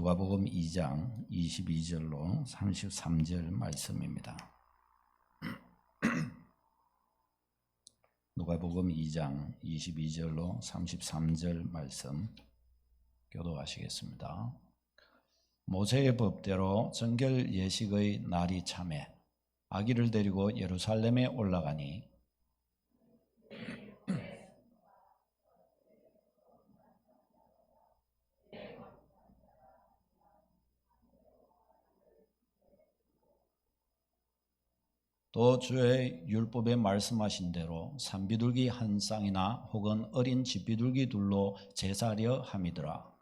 누가복음 2장 22절로 33절 말씀입니다. 누가복음 2장 22절로 33절 말씀 교도하시겠습니다. 모세의 법대로 정결 예식의 날이 차매 아기를 데리고 예루살렘에 올라가니 또 주의 율법에 말씀하신 대로 산비둘기 한 쌍이나 혹은 어린 집비둘기 둘로 제사하려 함이더라.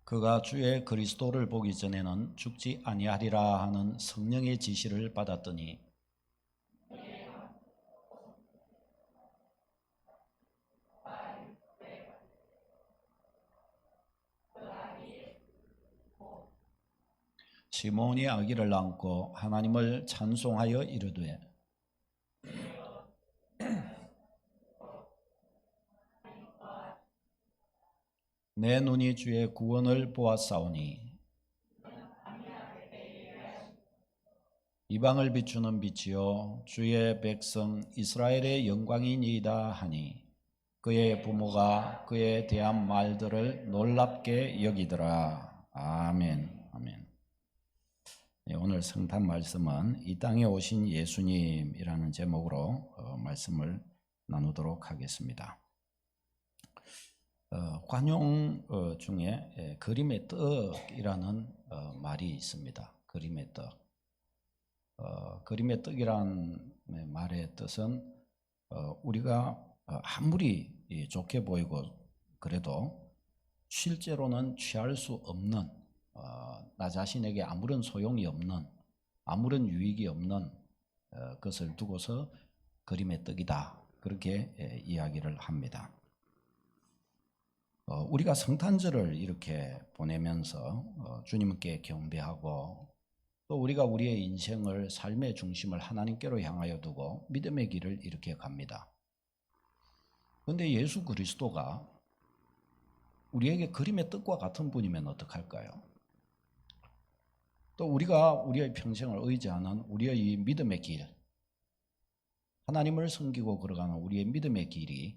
그가 주의 그리스도를 보기 전에는 죽지 아니하리라 하는 성령의 지시를 받았더니 시몬이 아기를 안고 하나님을 찬송하여 이르되 내 눈이 주의 구원을 보았사오니 이방을 비추는 빛이요 주의 백성 이스라엘의 영광이니이다 하니 그의 부모가 그에 대한 말들을 놀랍게 여기더라. 아멘. 아멘. 오늘 성탄 말씀은 이 땅에 오신 예수님이라는 제목으로 말씀을 나누도록 하겠습니다. 관용 중에 그림의 떡이라는 말이 있습니다. 그림의 떡. 그림의 떡이라는 말의 뜻은 우리가 아무리 좋게 보이고 그래도 실제로는 취할 수 없는 나 자신에게 아무런 소용이 없는 아무런 유익이 없는 것을 두고서 그림의 떡이다 그렇게 이야기를 합니다. 우리가 성탄절을 이렇게 보내면서 주님께 경배하고 또 우리가 우리의 인생을 삶의 중심을 하나님께로 향하여 두고 믿음의 길을 이렇게 갑니다. 그런데 예수 그리스도가 우리에게 그림의 떡과 같은 분이면 어떡할까요? 또 우리가 우리의 평생을 의지하는 우리의 이 믿음의 길, 하나님을 섬기고 걸어가는 우리의 믿음의 길이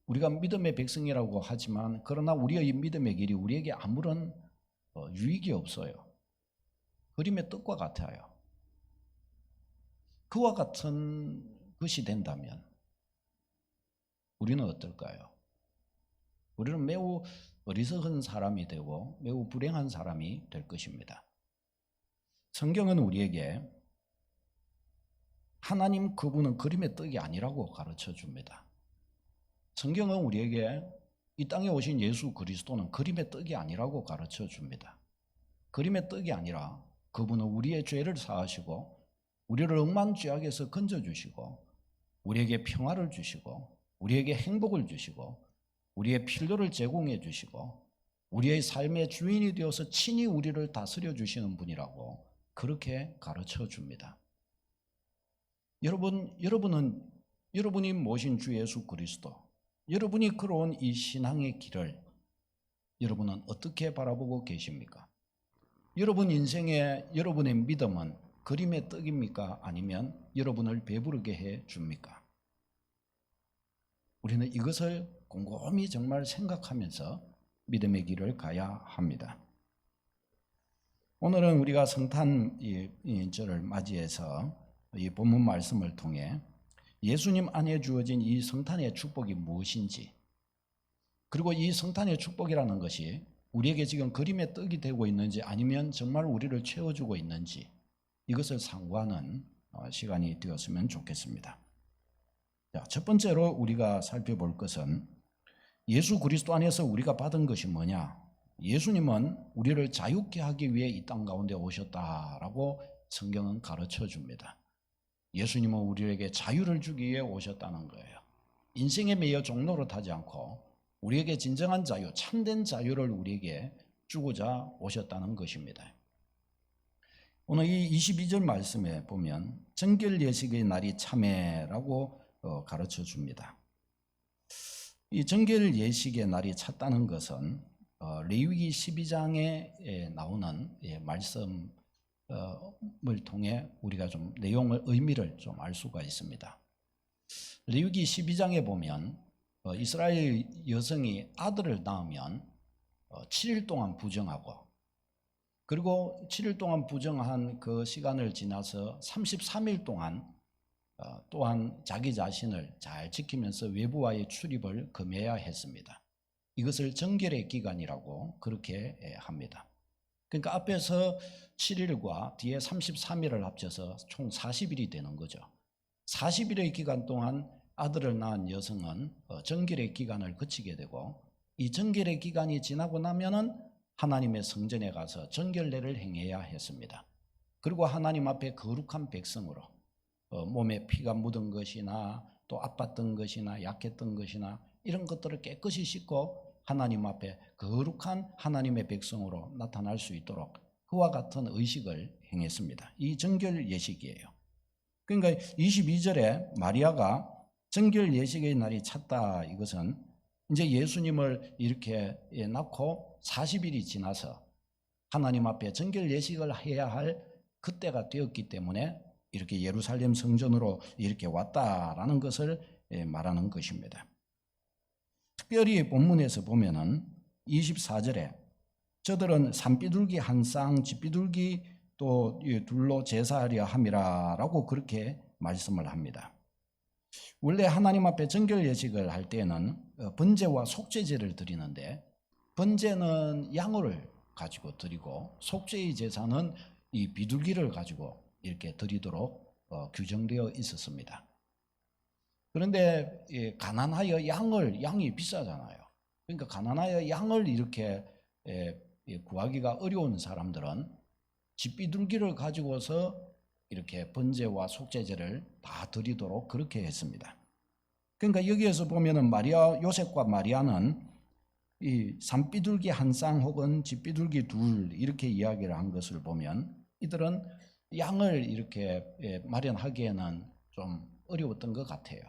우리가 믿음의 백성이라고 하지만 그러나 우리의 이 믿음의 길이 우리에게 아무런 유익이 없어요. 그림의 떡과 같아요. 그와 같은 것이 된다면 우리는 어떨까요? 우리는 매우 어리석은 사람이 되고 매우 불행한 사람이 될 것입니다. 성경은 우리에게 하나님 그분은 그림의 떡이 아니라고 가르쳐 줍니다. 성경은 우리에게 이 땅에 오신 예수 그리스도는 그림의 떡이 아니라고 가르쳐 줍니다. 그림의 떡이 아니라 그분은 우리의 죄를 사하시고 우리를 억만죄악에서 건져주시고 우리에게 평화를 주시고 우리에게 행복을 주시고 우리의 필요를 제공해 주시고 우리의 삶의 주인이 되어서 친히 우리를 다스려 주시는 분이라고 그렇게 가르쳐 줍니다. 여러분은 여러분이 모신 주 예수 그리스도, 여러분이 걸어온 이 신앙의 길을 여러분은 어떻게 바라보고 계십니까? 여러분 인생의 여러분의 믿음은 그림의 떡입니까? 아니면 여러분을 배부르게 해 줍니까? 우리는 이것을 곰곰이 정말 생각하면서 믿음의 길을 가야 합니다. 오늘은 우리가 성탄절을 맞이해서 이 본문 말씀을 통해 예수님 안에 주어진 이 성탄의 축복이 무엇인지 그리고 이 성탄의 축복이라는 것이 우리에게 지금 그림의 떡이 되고 있는지 아니면 정말 우리를 채워주고 있는지 이것을 상고하는 시간이 되었으면 좋겠습니다. 자, 첫 번째로 우리가 살펴볼 것은 예수 그리스도 안에서 우리가 받은 것이 뭐냐? 예수님은 우리를 자유케 하기 위해 이 땅 가운데 오셨다라고 성경은 가르쳐 줍니다. 예수님은 우리에게 자유를 주기 위해 오셨다는 거예요. 인생에 매여 종노릇하지 않고 우리에게 진정한 자유, 참된 자유를 우리에게 주고자 오셨다는 것입니다. 오늘 이 22절 말씀에 보면 정결 예식의 날이 참회라고 가르쳐 줍니다. 이 정결 예식의 날이 찼다는 것은 레위기 12장에 나오는 말씀을 통해 우리가 좀 내용을 의미를 좀 알 수가 있습니다. 레위기 12장에 보면 이스라엘 여성이 아들을 낳으면 7일 동안 부정하고, 그리고 7일 동안 부정한 그 시간을 지나서 33일 동안 또한 자기 자신을 잘 지키면서 외부와의 출입을 금해야 했습니다. 이것을 정결의 기간이라고 그렇게 합니다. 그러니까 앞에서 7일과 뒤에 33일을 합쳐서 총 40일이 되는 거죠. 40일의 기간 동안 아들을 낳은 여성은 정결의 기간을 거치게 되고, 이 정결의 기간이 지나고 나면은 하나님의 성전에 가서 정결례를 행해야 했습니다. 그리고 하나님 앞에 거룩한 백성으로 몸에 피가 묻은 것이나 또 아팠던 것이나 약했던 것이나 이런 것들을 깨끗이 씻고 하나님 앞에 거룩한 하나님의 백성으로 나타날 수 있도록 그와 같은 의식을 행했습니다. 이 정결 예식이에요. 그러니까 22절에 마리아가 정결 예식의 날이 찼다, 이것은 이제 예수님을 이렇게 낳고 40일이 지나서 하나님 앞에 정결 예식을 해야 할 그때가 되었기 때문에 이렇게 예루살렘 성전으로 이렇게 왔다라는 것을 말하는 것입니다. 특별히 본문에서 보면은 24절에 저들은 산비둘기 한 쌍, 쥐비둘기 또 둘로 제사하려 함이라라고 그렇게 말씀을 합니다. 원래 하나님 앞에 정결 예식을 할 때는 번제와 속죄제를 드리는데, 번제는 양을 가지고 드리고 속죄의 제사는 이 비둘기를 가지고 이렇게 드리도록 규정되어 있었습니다. 그런데 가난하여 양이 비싸잖아요. 그러니까 가난하여 양을 이렇게 구하기가 어려운 사람들은 쥐비둘기를 가지고서 이렇게 번제와 속죄제를 다 드리도록 그렇게 했습니다. 그러니까 여기에서 보면은 요셉과 마리아는 이 산비둘기 한 쌍 혹은 쥐비둘기 둘 이렇게 이야기를 한 것을 보면 이들은 양을 이렇게 마련하기에는 좀 어려웠던 것 같아요.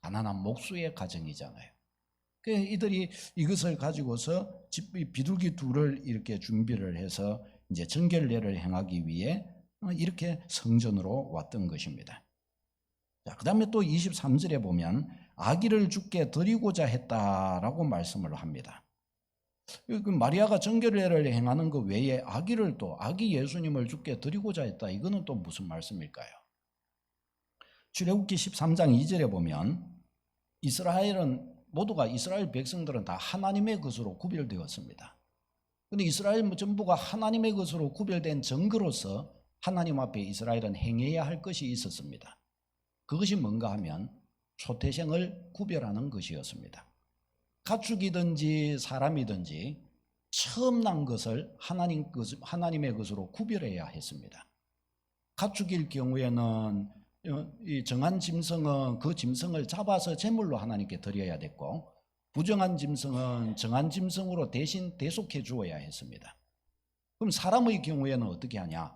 가난한 목수의 가정이잖아요. 그래서 이들이 이것을 가지고서 비둘기 둘을 이렇게 준비를 해서 이제 정결례를 행하기 위해 이렇게 성전으로 왔던 것입니다. 자, 그다음에 또 23절에 보면 아기를 주께 드리고자 했다라고 말씀을 합니다. 그 마리아가 정결례를 행하는 것 외에 아기 예수님을 주께 드리고자 했다. 이거는 또 무슨 말씀일까요? 출애굽기 13장 2절에 보면 이스라엘 백성들은 다 하나님의 것으로 구별되었습니다. 그런데 이스라엘 전부가 하나님의 것으로 구별된 증거로서 하나님 앞에 이스라엘은 행해야 할 것이 있었습니다. 그것이 뭔가 하면 초태생을 구별하는 것이었습니다. 가축이든지 사람이든지 처음 난 것을 하나님의 것으로 구별해야 했습니다. 가축일 경우에는 이 정한 짐승은 그 짐승을 잡아서 제물로 하나님께 드려야 됐고, 부정한 짐승은 정한 짐승으로 대신 대속해 주어야 했습니다. 그럼 사람의 경우에는 어떻게 하냐?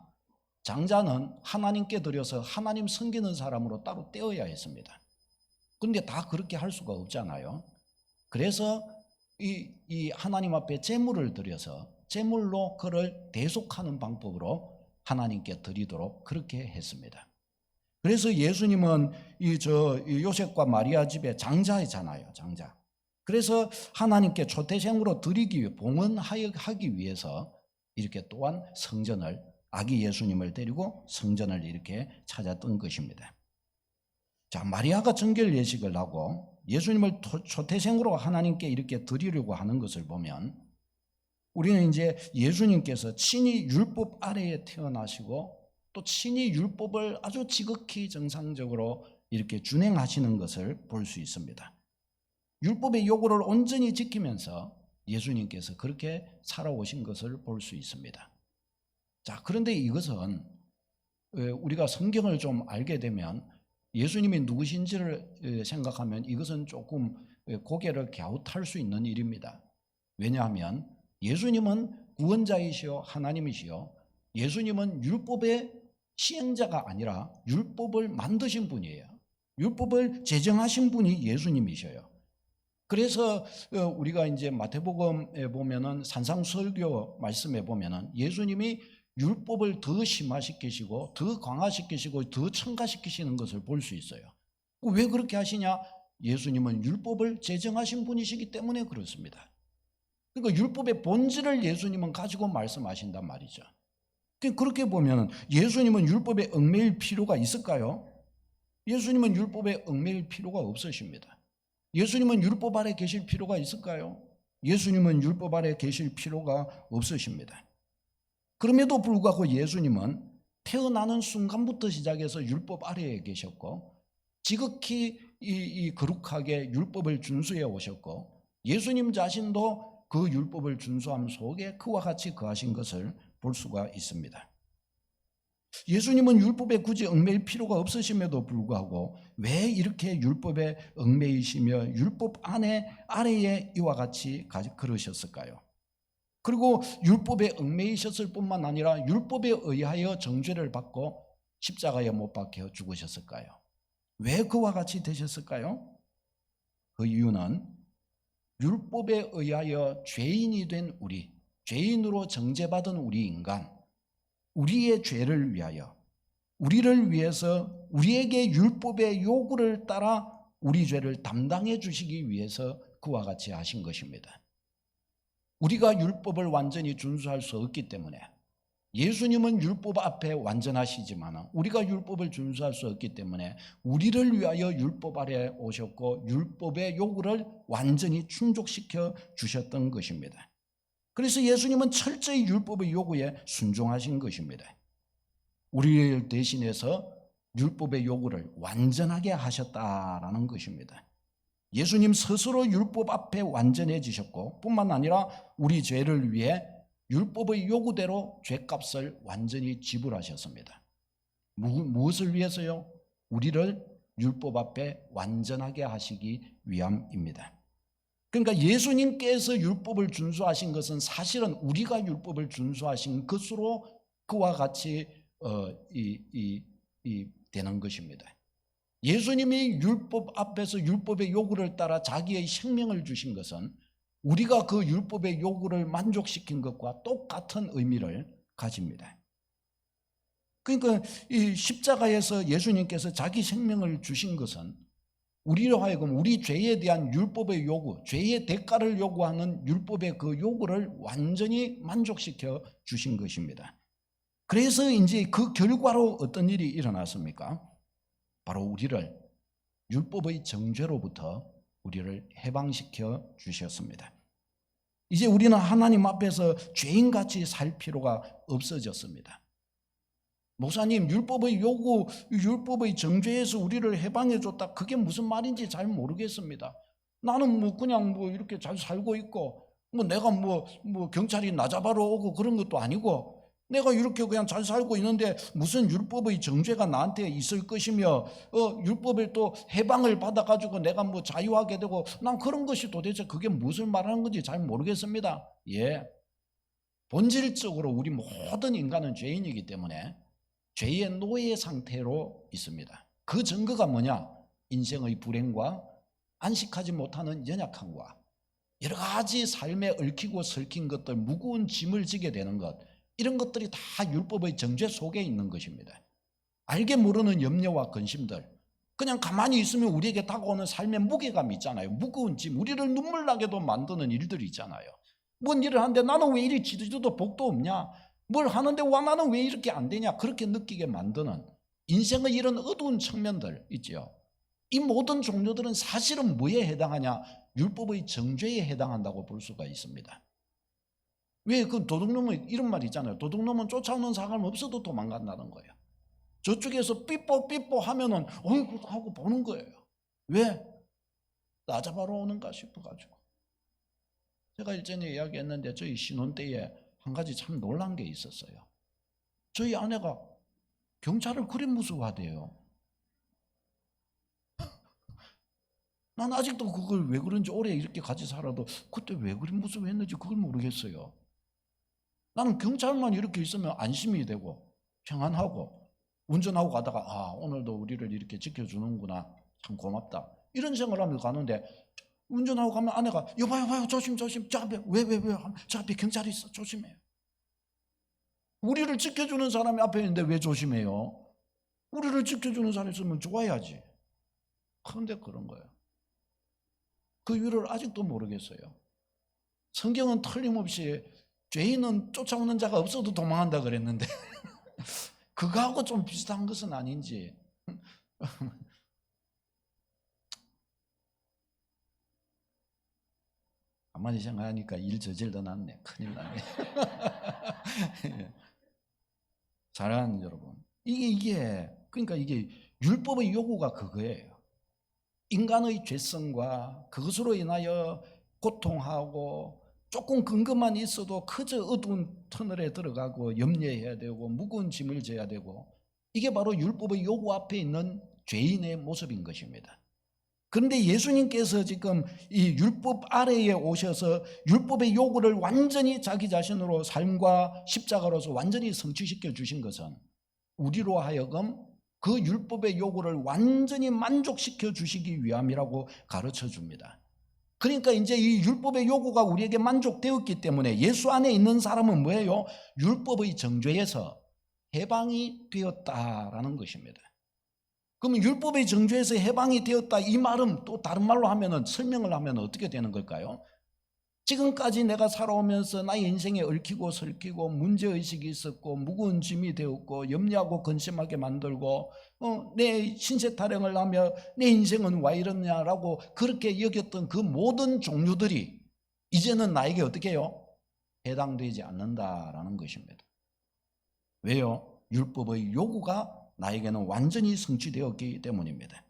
장자는 하나님께 드려서 하나님 섬기는 사람으로 따로 떼어야 했습니다. 그런데 다 그렇게 할 수가 없잖아요. 그래서 이 하나님 앞에 제물을 드려서 제물로 그를 대속하는 방법으로 하나님께 드리도록 그렇게 했습니다. 그래서 예수님은 요셉과 마리아 집에 장자이잖아요, 장자. 그래서 하나님께 초태생으로 드리기 위해 봉헌하기 위해서 이렇게 또한 성전을 아기 예수님을 데리고 성전을 이렇게 찾았던 것입니다. 자, 마리아가 정결 예식을 하고 예수님을 초태생으로 하나님께 이렇게 드리려고 하는 것을 보면 우리는 이제 예수님께서 친히 율법 아래에 태어나시고 또 친히 율법을 아주 지극히 정상적으로 이렇게 준행하시는 것을 볼 수 있습니다. 율법의 요구를 온전히 지키면서 예수님께서 그렇게 살아오신 것을 볼 수 있습니다. 자, 그런데 이것은 우리가 성경을 좀 알게 되면 예수님이 누구신지를 생각하면 이것은 조금 고개를 갸웃할 수 있는 일입니다. 왜냐하면 예수님은 구원자이시오 하나님이시오 예수님은 율법의 시행자가 아니라 율법을 만드신 분이에요. 율법을 제정하신 분이 예수님이셔요. 그래서 우리가 이제 마태복음에 보면은 산상설교 말씀에 보면은 예수님이 율법을 더 심화시키시고 더 강화시키시고 더 첨가시키시는 것을 볼 수 있어요. 왜 그렇게 하시냐? 예수님은 율법을 제정하신 분이시기 때문에 그렇습니다. 그러니까 율법의 본질을 예수님은 가지고 말씀하신단 말이죠. 그렇게 보면 예수님은 율법에 얽매일 필요가 있을까요? 예수님은 율법에 얽매일 필요가 없으십니다. 예수님은 율법 아래 계실 필요가 있을까요? 예수님은 율법 아래 계실 필요가 없으십니다. 그럼에도 불구하고 예수님은 태어나는 순간부터 시작해서 율법 아래에 계셨고 지극히 거룩하게 율법을 준수해 오셨고 예수님 자신도 그 율법을 준수함 속에 그와 같이 거하신 것을 볼 수가 있습니다. 예수님은 율법에 굳이 얽매일 필요가 없으심에도 불구하고 왜 이렇게 율법에 얽매이시며 율법 아래에 이와 같이 걸으셨을까요? 그리고 율법에 얽매이셨을 뿐만 아니라 율법에 의하여 정죄를 받고 십자가에 못 박혀 죽으셨을까요? 왜 그와 같이 되셨을까요? 그 이유는 율법에 의하여 죄인이 된 우리, 죄인으로 정죄받은 우리 인간, 우리의 죄를 위하여, 우리를 위해서 우리에게 율법의 요구를 따라 우리 죄를 담당해 주시기 위해서 그와 같이 하신 것입니다. 우리가 율법을 완전히 준수할 수 없기 때문에 예수님은 율법 앞에 완전하시지만 우리가 율법을 준수할 수 없기 때문에 우리를 위하여 율법 아래 오셨고 율법의 요구를 완전히 충족시켜 주셨던 것입니다. 그래서 예수님은 철저히 율법의 요구에 순종하신 것입니다. 우리를 대신해서 율법의 요구를 완전하게 하셨다라는 것입니다. 예수님 스스로 율법 앞에 완전해지셨고 뿐만 아니라 우리 죄를 위해 율법의 요구대로 죄값을 완전히 지불하셨습니다. 무엇을 위해서요? 우리를 율법 앞에 완전하게 하시기 위함입니다. 그러니까 예수님께서 율법을 준수하신 것은 사실은 우리가 율법을 준수하신 것으로 그와 같이 되는 것입니다. 예수님이 율법 앞에서 율법의 요구를 따라 자기의 생명을 주신 것은 우리가 그 율법의 요구를 만족시킨 것과 똑같은 의미를 가집니다. 그러니까 이 십자가에서 예수님께서 자기 생명을 주신 것은 우리로 하여금 우리 죄에 대한 율법의 요구, 죄의 대가를 요구하는 율법의 그 요구를 완전히 만족시켜 주신 것입니다. 그래서 이제 그 결과로 어떤 일이 일어났습니까? 바로 우리를 율법의 정죄로부터 우리를 해방시켜 주셨습니다. 이제 우리는 하나님 앞에서 죄인같이 살 필요가 없어졌습니다. 목사님, 율법의 요구, 율법의 정죄에서 우리를 해방해 줬다. 그게 무슨 말인지 잘 모르겠습니다. 나는 그냥 이렇게 잘 살고 있고, 내가 경찰이 나 잡아러 오고 그런 것도 아니고, 내가 이렇게 그냥 잘 살고 있는데 무슨 율법의 정죄가 나한테 있을 것이며, 율법을 또 해방을 받아가지고 내가 자유하게 되고, 난 그런 것이 도대체 그게 무슨 말하는 건지 잘 모르겠습니다. 예. 본질적으로 우리 모든 인간은 죄인이기 때문에 죄의 노예 상태로 있습니다. 그 증거가 뭐냐? 인생의 불행과 안식하지 못하는 연약함과 여러 가지 삶에 얽히고 설킨 것들, 무거운 짐을 지게 되는 것, 이런 것들이 다 율법의 정죄 속에 있는 것입니다. 알게 모르는 염려와 근심들, 그냥 가만히 있으면 우리에게 다가오는 삶의 무게감이 있잖아요. 무거운 짐, 우리를 눈물 나게도 만드는 일들이 있잖아요. 뭔 일을 하는데 나는 왜 이리 지도도 복도 없냐? 뭘 하는데 와 나는 왜 이렇게 안 되냐? 그렇게 느끼게 만드는 인생의 이런 어두운 측면들 있죠. 이 모든 종류들은 사실은 뭐에 해당하냐? 율법의 정죄에 해당한다고 볼 수가 있습니다. 왜 그 도둑놈은 이런 말 있잖아요. 도둑놈은 쫓아오는 사람 없어도 도망간다는 거예요. 저쪽에서 삐뽀 하면은 어이구 하고 보는 거예요. 왜? 나 잡아러 오는가 싶어가지고. 제가 일전에 이야기했는데 저희 신혼 때에 한 가지 참 놀란 게 있었어요. 저희 아내가 경찰을 그리 무서워하대요. 난 아직도 그걸 왜 그런지 오래 이렇게 같이 살아도 그때 왜 그리 무서워했는지 그걸 모르겠어요. 나는 경찰만 이렇게 있으면 안심이 되고 평안하고 운전하고 가다가 오늘도 우리를 이렇게 지켜주는구나, 참 고맙다, 이런 생각을 하면서 가는데 운전하고 가면 아내가 여봐요 조심 저 앞에 왜 저 앞에 경찰이 있어 조심해요. 우리를 지켜주는 사람이 앞에 있는데 왜 조심해요? 우리를 지켜주는 사람이 있으면 좋아야지. 그런데 그런 거예요. 그 이유를 아직도 모르겠어요. 성경은 틀림없이 죄인은 쫓아오는 자가 없어도 도망한다 그랬는데 그거하고 좀 비슷한 것은 아닌지. 가만히 생각하니까 일 저질러 놨네. 큰일 나네. 사랑하는 여러분, 그러니까 이게 율법의 요구가 그거예요. 인간의 죄성과 그것으로 인하여 고통하고 조금 근거만 있어도 그저 어두운 터널에 들어가고 염려해야 되고 무거운 짐을 져야 되고, 이게 바로 율법의 요구 앞에 있는 죄인의 모습인 것입니다. 그런데 예수님께서 지금 이 율법 아래에 오셔서 율법의 요구를 완전히 자기 자신으로 삶과 십자가로서 완전히 성취시켜 주신 것은 우리로 하여금 그 율법의 요구를 완전히 만족시켜 주시기 위함이라고 가르쳐 줍니다. 그러니까 이제 이 율법의 요구가 우리에게 만족되었기 때문에 예수 안에 있는 사람은 뭐예요? 율법의 정죄에서 해방이 되었다라는 것입니다. 그러면 율법의 정죄에서 해방이 되었다, 이 말은 또 다른 말로 하면은, 설명을 하면 어떻게 되는 걸까요? 지금까지 내가 살아오면서 나의 인생에 얽히고 설키고 문제의식이 있었고 무거운 짐이 되었고 염려하고 근심하게 만들고 내 신세 타령을 하며 내 인생은 왜 이러냐라고 그렇게 여겼던 그 모든 종류들이 이제는 나에게 어떻게 해요? 해당되지 않는다라는 것입니다. 왜요? 율법의 요구가 나에게는 완전히 성취되었기 때문입니다.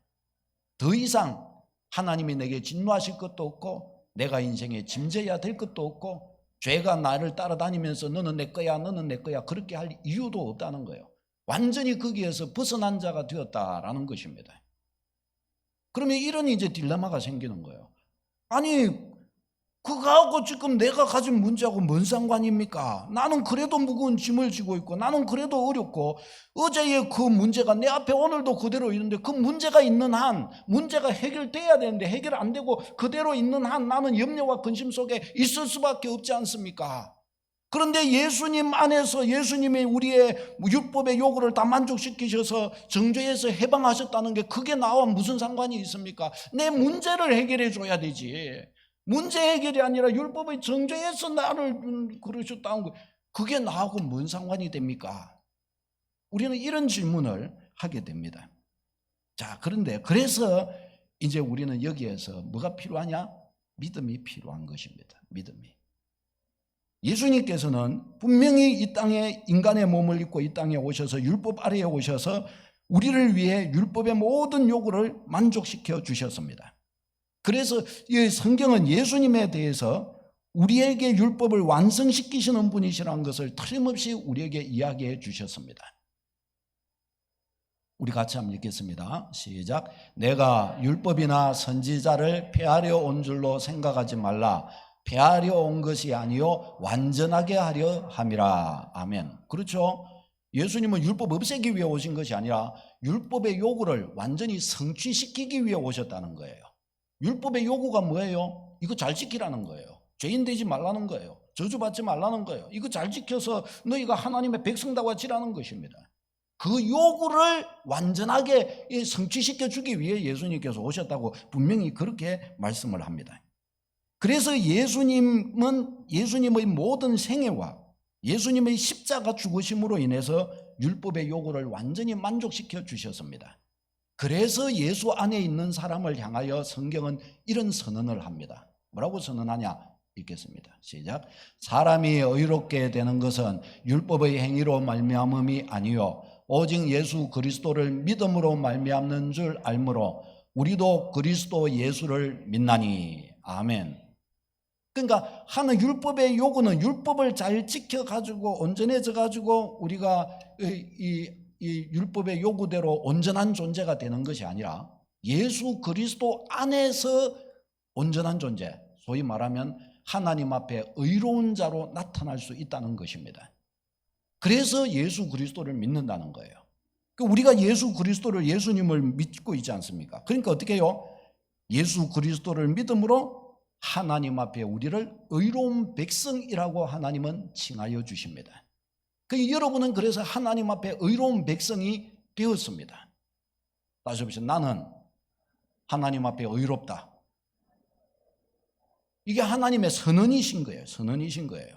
더 이상 하나님이 내게 진노하실 것도 없고 내가 인생에 짐져야 될 것도 없고 죄가 나를 따라다니면서 너는 내 거야 너는 내 거야 그렇게 할 이유도 없다는 거예요. 완전히 거기에서 벗어난 자가 되었다라는 것입니다. 그러면 이런 이제 딜레마가 생기는 거예요. 아니 그거하고 지금 내가 가진 문제하고 뭔 상관입니까? 나는 그래도 무거운 짐을 지고 있고 나는 그래도 어렵고 어제의 그 문제가 내 앞에 오늘도 그대로 있는데 그 문제가 있는 한 문제가 해결돼야 되는데 해결 안 되고 그대로 있는 한 나는 염려와 근심 속에 있을 수밖에 없지 않습니까? 그런데 예수님 안에서 예수님이 우리의 율법의 요구를 다 만족시키셔서 정죄에서 해방하셨다는 게 그게 나와 무슨 상관이 있습니까? 내 문제를 해결해 줘야 되지. 문제 해결이 아니라 율법의 정죄에서 나를 그러셨다는 거, 그게 나하고 뭔 상관이 됩니까? 우리는 이런 질문을 하게 됩니다. 자, 그런데 그래서 이제 우리는 여기에서 뭐가 필요하냐? 믿음이 필요한 것입니다. 믿음이. 예수님께서는 분명히 이 땅에 인간의 몸을 입고 이 땅에 오셔서 율법 아래에 오셔서 우리를 위해 율법의 모든 요구를 만족시켜 주셨습니다. 그래서 이 성경은 예수님에 대해서 우리에게 율법을 완성시키시는 분이시라는 것을 틀림없이 우리에게 이야기해 주셨습니다. 우리 같이 한번 읽겠습니다. 시작. 내가 율법이나 선지자를 폐하려 온 줄로 생각하지 말라. 폐하려 온 것이 아니요 완전하게 하려 함이라. 아멘. 그렇죠? 예수님은 율법 없애기 위해 오신 것이 아니라 율법의 요구를 완전히 성취시키기 위해 오셨다는 거예요. 율법의 요구가 뭐예요? 이거 잘 지키라는 거예요. 죄인 되지 말라는 거예요. 저주받지 말라는 거예요. 이거 잘 지켜서 너희가 하나님의 백성다워 지라는 것입니다. 그 요구를 완전하게 성취시켜 주기 위해 예수님께서 오셨다고 분명히 그렇게 말씀을 합니다. 그래서 예수님의 모든 생애와 예수님의 십자가 죽으심으로 인해서 율법의 요구를 완전히 만족시켜 주셨습니다. 그래서 예수 안에 있는 사람을 향하여 성경은 이런 선언을 합니다. 뭐라고 선언하냐? 읽겠습니다. 시작. 사람이 의롭게 되는 것은 율법의 행위로 말미암음이 아니요 오직 예수 그리스도를 믿음으로 말미암는 줄 알므로 우리도 그리스도 예수를 믿나니. 아멘. 그러니까 하는 율법의 요구는 율법을 잘 지켜가지고 온전해져가지고 우리가 이 율법의 요구대로 온전한 존재가 되는 것이 아니라 예수 그리스도 안에서 온전한 존재, 소위 말하면 하나님 앞에 의로운 자로 나타날 수 있다는 것입니다. 그래서 예수 그리스도를 믿는다는 거예요. 우리가 예수 그리스도를, 예수님을 믿고 있지 않습니까? 그러니까 어떻게 해요? 예수 그리스도를 믿음으로 하나님 앞에 우리를 의로운 백성이라고 하나님은 칭하여 주십니다. 여러분은 그래서 하나님 앞에 의로운 백성이 되었습니다. 다시 보세요. 나는 하나님 앞에 의롭다. 이게 하나님의 선언이신 거예요. 선언이신 거예요.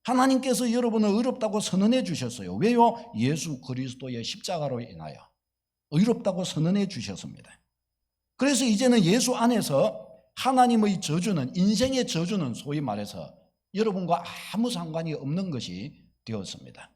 하나님께서 여러분을 의롭다고 선언해 주셨어요. 왜요? 예수 그리스도의 십자가로 인하여 의롭다고 선언해 주셨습니다. 그래서 이제는 예수 안에서 하나님의 저주는, 인생의 저주는 소위 말해서 여러분과 아무 상관이 없는 것이 되었습니다.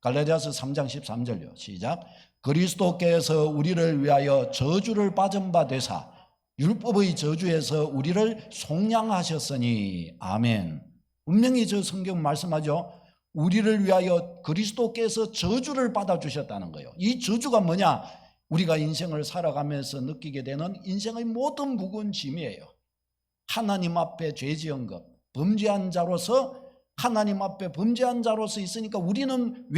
갈라디아서 3장 13절요. 시작. 그리스도께서 우리를 위하여 저주를 받은 바 되사 율법의 저주에서 우리를 속량하셨으니. 아멘. 분명히 저 성경 말씀하죠. 우리를 위하여 그리스도께서 저주를 받아주셨다는 거예요. 이 저주가 뭐냐? 우리가 인생을 살아가면서 느끼게 되는 인생의 모든 무거운 짐이에요. 하나님 앞에 죄 지은 것, 범죄한 자로서, 하나님 앞에 범죄한 자로서 있으니까 우리는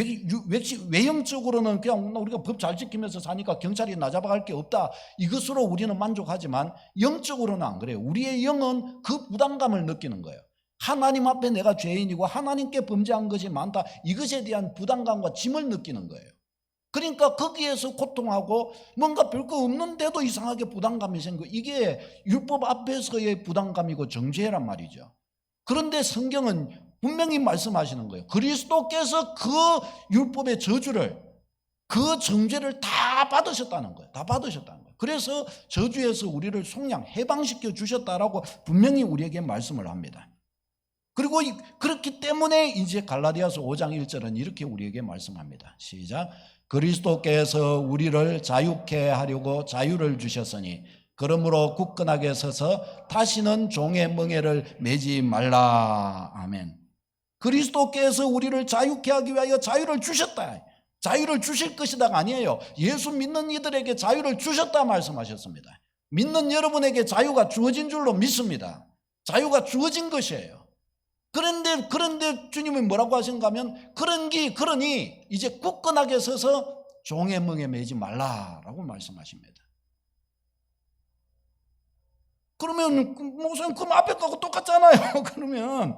외형적으로는 그냥 우리가 법 잘 지키면서 사니까 경찰이 나 잡아갈 게 없다, 이것으로 우리는 만족하지만 영적으로는 안 그래요. 우리의 영은 그 부담감을 느끼는 거예요. 하나님 앞에 내가 죄인이고 하나님께 범죄한 것이 많다, 이것에 대한 부담감과 짐을 느끼는 거예요. 그러니까 거기에서 고통하고 뭔가 별거 없는데도 이상하게 부담감이 생기고, 이게 율법 앞에서의 부담감이고 정죄란 말이죠. 그런데 성경은 분명히 말씀하시는 거예요. 그리스도께서 그 율법의 저주를, 그 정죄를 다 받으셨다는 거예요. 다 받으셨다는 거예요. 그래서 저주에서 우리를 속량, 해방시켜 주셨다라고 분명히 우리에게 말씀을 합니다. 그리고 그렇기 때문에 이제 갈라디아서 5장 1절은 이렇게 우리에게 말씀합니다. 시작. 그리스도께서 우리를 자유케 하려고 자유를 주셨으니 그러므로 굳건하게 서서 다시는 종의 멍에를 매지 말라. 아멘. 그리스도께서 우리를 자유케 하기 위하여 자유를 주셨다. 자유를 주실 것이다가 아니에요. 예수 믿는 이들에게 자유를 주셨다 말씀하셨습니다. 믿는 여러분에게 자유가 주어진 줄로 믿습니다. 자유가 주어진 것이에요. 그런데 주님이 뭐라고 하신가 하면, 그러니 이제 굳건하게 서서 종의 멍에 매지 말라라고 말씀하십니다. 그러면 목사님, 그럼 앞에 거하고 똑같잖아요. 그러면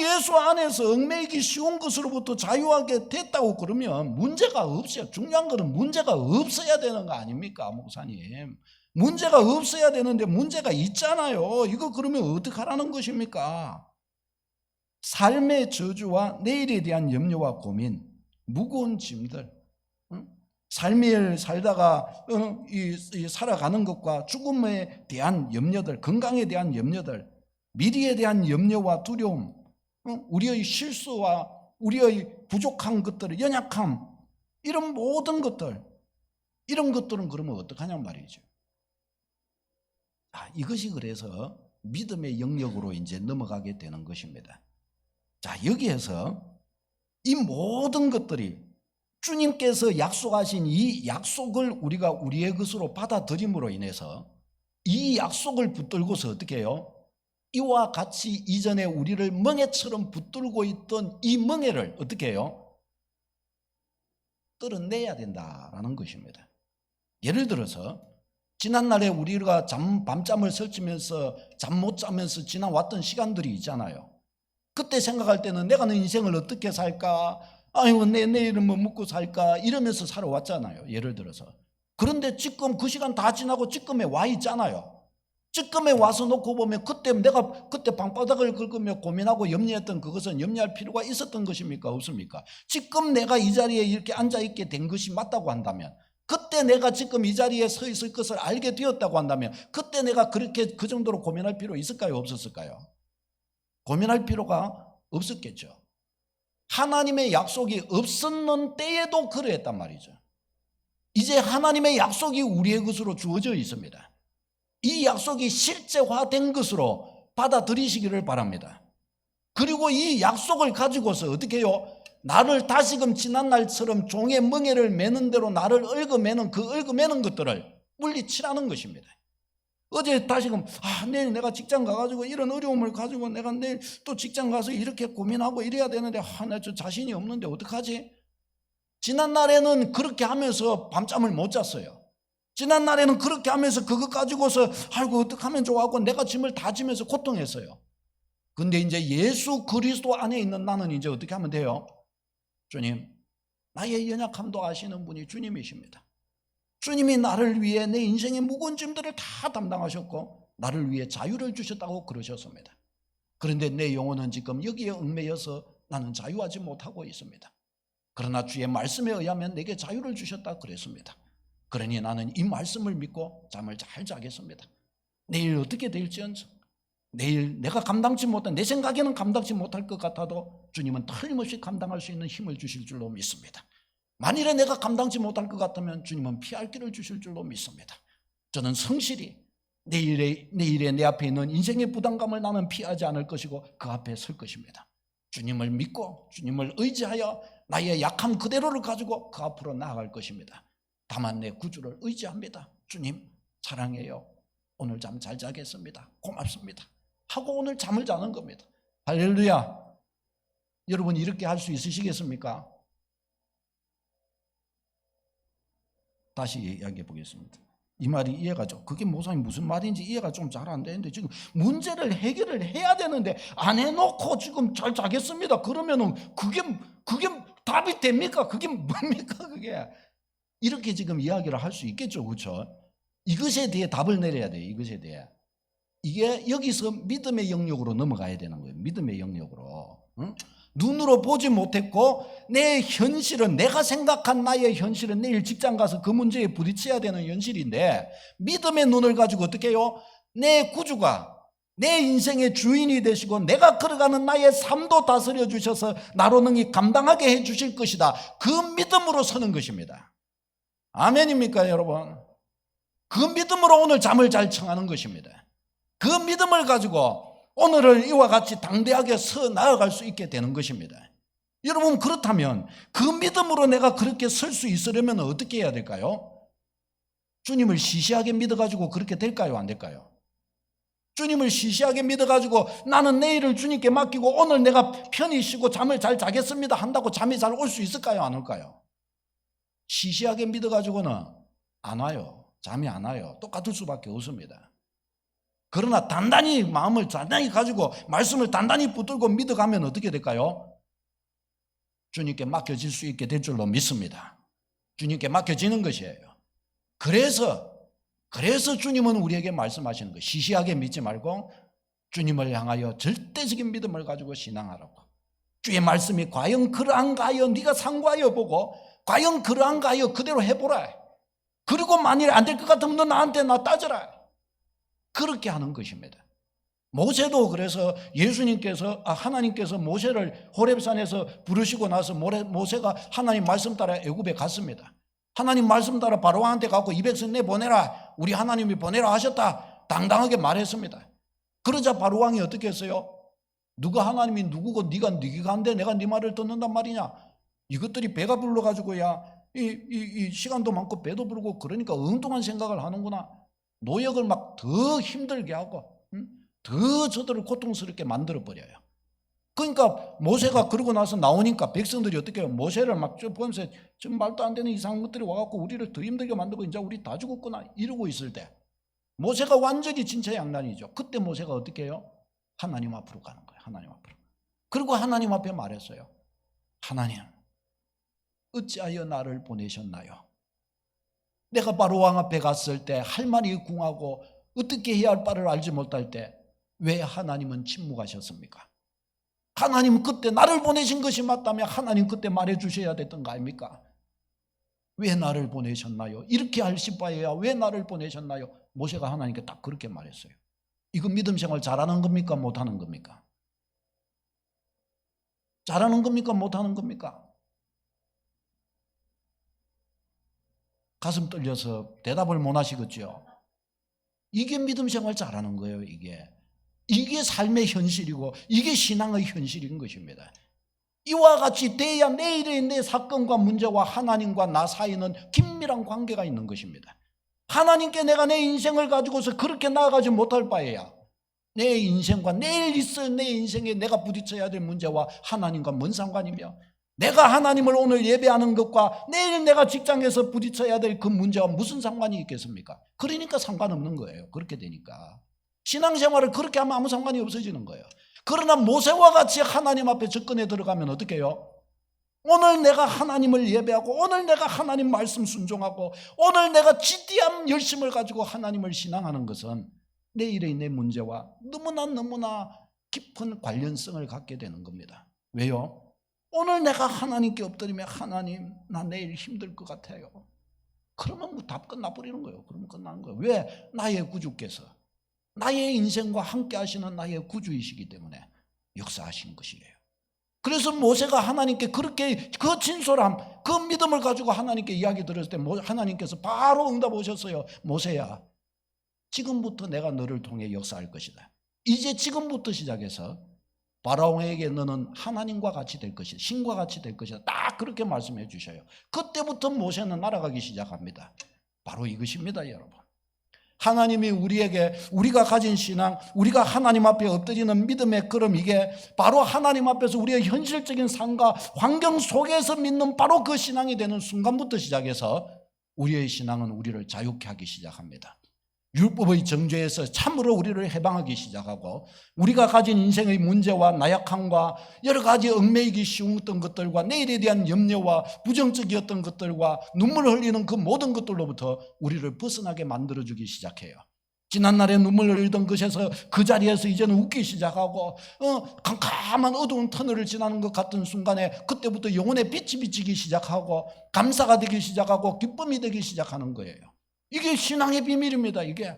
예수 안에서 얽매이기 쉬운 것으로부터 자유하게 됐다고 그러면 문제가 없어요. 중요한 것은 문제가 없어야 되는 거 아닙니까, 목사님? 문제가 없어야 되는데 문제가 있잖아요. 이거 그러면 어떡하라는 것입니까? 삶의 저주와 내일에 대한 염려와 고민, 무거운 짐들, 삶을 살다가 살아가는 것과 죽음에 대한 염려들, 건강에 대한 염려들, 미래에 대한 염려와 두려움, 우리의 실수와 우리의 부족한 것들, 연약함, 이런 모든 것들, 이런 것들은 그러면 어떡하냔 말이죠. 이것이 그래서 믿음의 영역으로 이제 넘어가게 되는 것입니다. 자, 여기에서 이 모든 것들이 주님께서 약속하신 이 약속을 우리가 우리의 것으로 받아들임으로 인해서 이 약속을 붙들고서 어떻게 해요? 이와 같이 이전에 우리를 멍에처럼 붙들고 있던 이 멍에를 어떻게 해요? 뚫어내야 된다라는 것입니다. 예를 들어서 지난날에 우리가 밤잠을 설치면서 잠 못 자면서 지나왔던 시간들이 있잖아요. 그때 생각할 때는 내가 내 인생을 어떻게 살까? 아이고, 내 내일은 뭐 먹고 살까? 이러면서 살아왔잖아요. 예를 들어서. 그런데 지금 그 시간 다 지나고 지금에 와 있잖아요. 지금에 와서 놓고 보면 내가 그때 방바닥을 긁으며 고민하고 염려했던 그것은 염려할 필요가 있었던 것입니까? 없습니까? 지금 내가 이 자리에 이렇게 앉아있게 된 것이 맞다고 한다면, 그때 내가 지금 이 자리에 서 있을 것을 알게 되었다고 한다면, 그때 내가 그렇게 그 정도로 고민할 필요 있을까요? 없었을까요? 고민할 필요가 없었겠죠. 하나님의 약속이 없었는 때에도 그러했단 말이죠. 이제 하나님의 약속이 우리의 것으로 주어져 있습니다. 이 약속이 실제화된 것으로 받아들이시기를 바랍니다. 그리고 이 약속을 가지고서 어떻게 해요? 나를 다시금 지난날처럼 종의 멍에를 매는 대로 나를 얽어매는 그 얽어매는 것들을 물리치라는 것입니다. 어제 다시금 내일 내가 직장 가가지고 이런 어려움을 가지고 내가 내일 또 직장 가서 이렇게 고민하고 이래야 되는데 나 저 자신이 없는데 어떡하지? 지난날에는 그렇게 하면서 밤잠을 못 잤어요. 지난날에는 그렇게 하면서 그거 가지고서 아이고 어떡하면 좋아하고 내가 짐을 다 지면서 고통했어요. 근데 이제 예수 그리스도 안에 있는 나는 이제 어떻게 하면 돼요? 주님, 나의 연약함도 아시는 분이 주님이십니다. 주님이 나를 위해 내 인생의 무거운 짐들을 다 담당하셨고 나를 위해 자유를 주셨다고 그러셨습니다. 그런데 내 영혼은 지금 여기에 얽매여서 나는 자유하지 못하고 있습니다. 그러나 주의 말씀에 의하면 내게 자유를 주셨다 그랬습니다. 그러니 나는 이 말씀을 믿고 잠을 잘 자겠습니다. 내일 어떻게 될지언정, 내일 내가 감당치 못한, 내 생각에는 감당치 못할 것 같아도 주님은 틀림없이 감당할 수 있는 힘을 주실 줄로 믿습니다. 만일에 내가 감당치 못할 것 같으면 주님은 피할 길을 주실 줄로 믿습니다. 저는 성실히 내일에 내 앞에 있는 인생의 부담감을 나는 피하지 않을 것이고 그 앞에 설 것입니다. 주님을 믿고 주님을 의지하여 나의 약함 그대로를 가지고 그 앞으로 나아갈 것입니다. 다만 내 구주를 의지합니다. 주님 사랑해요. 오늘 잠 잘 자겠습니다. 고맙습니다. 하고 오늘 잠을 자는 겁니다. 할렐루야. 여러분 이렇게 할 수 있으시겠습니까? 다시 이야기해 보겠습니다. 이 말이 이해가 좀, 그게 목사님 무슨 말인지 이해가 좀 잘 안 되는데 지금 문제를 해결을 해야 되는데 안 해놓고 지금 잘 자겠습니다. 그러면은 그게 답이 됩니까? 그게 뭡니까? 그게 이렇게 지금 이야기를 할 수 있겠죠, 그렇죠? 이것에 대해 답을 내려야 돼요. 이것에 대해 이게 여기서 믿음의 영역으로 넘어가야 되는 거예요. 믿음의 영역으로. 응? 눈으로 보지 못했고 내 현실은, 내가 생각한 나의 현실은 내일 직장 가서 그 문제에 부딪혀야 되는 현실인데 믿음의 눈을 가지고 어떻게 해요? 내 구주가 내 인생의 주인이 되시고 내가 걸어가는 나의 삶도 다스려 주셔서 나로 능히 감당하게 해 주실 것이다. 그 믿음으로 서는 것입니다. 아멘입니까 여러분? 그 믿음으로 오늘 잠을 잘 청하는 것입니다. 그 믿음을 가지고 오늘을 이와 같이 당대하게 서 나아갈 수 있게 되는 것입니다. 여러분 그렇다면 그 믿음으로 내가 그렇게 설 수 있으려면 어떻게 해야 될까요? 주님을 시시하게 믿어가지고 그렇게 될까요? 안 될까요? 주님을 시시하게 믿어가지고 나는 내일을 주님께 맡기고 오늘 내가 편히 쉬고 잠을 잘 자겠습니다 한다고 잠이 잘 올 수 있을까요? 안 올까요? 시시하게 믿어가지고는 안 와요. 잠이 안 와요. 똑같을 수밖에 없습니다. 그러나 단단히 마음을 단단히 가지고 말씀을 단단히 붙들고 믿어가면 어떻게 될까요? 주님께 맡겨질 수 있게 될 줄로 믿습니다. 주님께 맡겨지는 것이에요. 그래서 주님은 우리에게 말씀하시는 거예요. 시시하게 믿지 말고 주님을 향하여 절대적인 믿음을 가지고 신앙하라고. 주의 말씀이 과연 그러한가 하여 네가 상고하여 보고 과연 그러한가 하여 그대로 해보라. 그리고 만일 안 될 것 같으면 너 나한테 나 따져라. 그렇게 하는 것입니다. 모세도 그래서 하나님께서 모세를 호렙산에서 부르시고 나서 모세가 하나님 말씀 따라 애굽에 갔습니다. 하나님 말씀 따라 바로왕한테 가고 200성 내보내라. 우리 하나님이 보내라 하셨다. 당당하게 말했습니다. 그러자 바로왕이 어떻게 했어요? 누가 하나님이 누구고 네가 한데 내가 네 말을 듣는단 말이냐. 이것들이 배가 불러가지고 이 시간도 많고 배도 부르고 그러니까 엉뚱한 생각을 하는구나. 노역을 막 더 힘들게 하고 더 저들을 고통스럽게 만들어버려요. 그러니까 모세가 그러고 나서 나오니까 백성들이 어떻게 해요? 모세를 막 보면서 좀 말도 안 되는 이상한 것들이 와갖고 우리를 더 힘들게 만들고 이제 우리 다 죽었구나 이러고 있을 때 모세가 완전히 진퇴양난이죠. 그때 모세가 어떻게 해요? 하나님 앞으로 가는 거예요. 하나님 앞으로. 그리고 하나님 앞에 말했어요. 하나님 어찌하여 나를 보내셨나요? 내가 바로왕 앞에 갔을 때 할 말이 궁하고 어떻게 해야 할 바를 알지 못할 때 왜 하나님은 침묵하셨습니까? 하나님 그때 나를 보내신 것이 맞다면 하나님 그때 말해 주셔야 됐던 거 아닙니까? 왜 나를 보내셨나요? 이렇게 하실 바에야 왜 나를 보내셨나요? 모세가 하나님께 딱 그렇게 말했어요. 이거 믿음 생활 잘하는 겁니까? 못하는 겁니까? 잘하는 겁니까? 못하는 겁니까? 가슴 떨려서 대답을 못 하시겠죠. 이게 믿음 생활 잘하는 거예요. 이게 삶의 현실이고 이게 신앙의 현실인 것입니다. 이와 같이 돼야 내일의 내 사건과 문제와 하나님과 나 사이는 긴밀한 관계가 있는 것입니다. 하나님께 내가 내 인생을 가지고서 그렇게 나아가지 못할 바에야 내 인생과 내일 있을 내 인생에 내가 부딪혀야 될 문제와 하나님과 뭔 상관이며, 내가 하나님을 오늘 예배하는 것과 내일 내가 직장에서 부딪혀야 될 그 문제와 무슨 상관이 있겠습니까? 그러니까 상관없는 거예요. 그렇게 되니까 신앙생활을 그렇게 하면 아무 상관이 없어지는 거예요. 그러나 모세와 같이 하나님 앞에 접근해 들어가면 어떻게 해요? 오늘 내가 하나님을 예배하고 오늘 내가 하나님 말씀 순종하고 오늘 내가 지대한 열심을 가지고 하나님을 신앙하는 것은 내일의 내 문제와 너무나 깊은 관련성을 갖게 되는 겁니다. 왜요? 오늘 내가 하나님께 엎드리면 하나님 나 내일 힘들 것 같아요. 그러면 뭐 답 끝나버리는 거예요. 그러면 끝나는 거예요. 왜? 나의 구주께서 나의 인생과 함께 하시는 나의 구주이시기 때문에 역사하신 것이에요. 그래서 모세가 하나님께 그렇게 그 진솔함, 그 믿음을 가지고 하나님께 이야기 들었을 때 하나님께서 바로 응답 오셨어요. 모세야, 지금부터 내가 너를 통해 역사할 것이다. 이제 지금부터 시작해서 바라오에게 너는 하나님과 같이 될 것이다. 신과 같이 될 것이다. 딱 그렇게 말씀해 주셔요. 그때부터 모세는 날아가기 시작합니다. 바로 이것입니다, 여러분. 하나님이 우리에게 우리가 가진 신앙, 우리가 하나님 앞에 엎드리는 믿음의 걸음, 이게 바로 하나님 앞에서 우리의 현실적인 삶과 환경 속에서 믿는 바로 그 신앙이 되는 순간부터 시작해서 우리의 신앙은 우리를 자유케 하기 시작합니다. 율법의 정죄에서 참으로 우리를 해방하기 시작하고 우리가 가진 인생의 문제와 나약함과 여러 가지 얽매이기 쉬웠던 것들과 내일에 대한 염려와 부정적이었던 것들과 눈물을 흘리는 그 모든 것들로부터 우리를 벗어나게 만들어주기 시작해요. 지난날에 눈물을 흘리던 것에서 그 자리에서 이제는 웃기 시작하고 캄캄한 어두운 터널을 지나는 것 같은 순간에 그때부터 영혼의 빛이 비치기 시작하고 감사가 되기 시작하고 기쁨이 되기 시작하는 거예요. 이게 신앙의 비밀입니다. 이게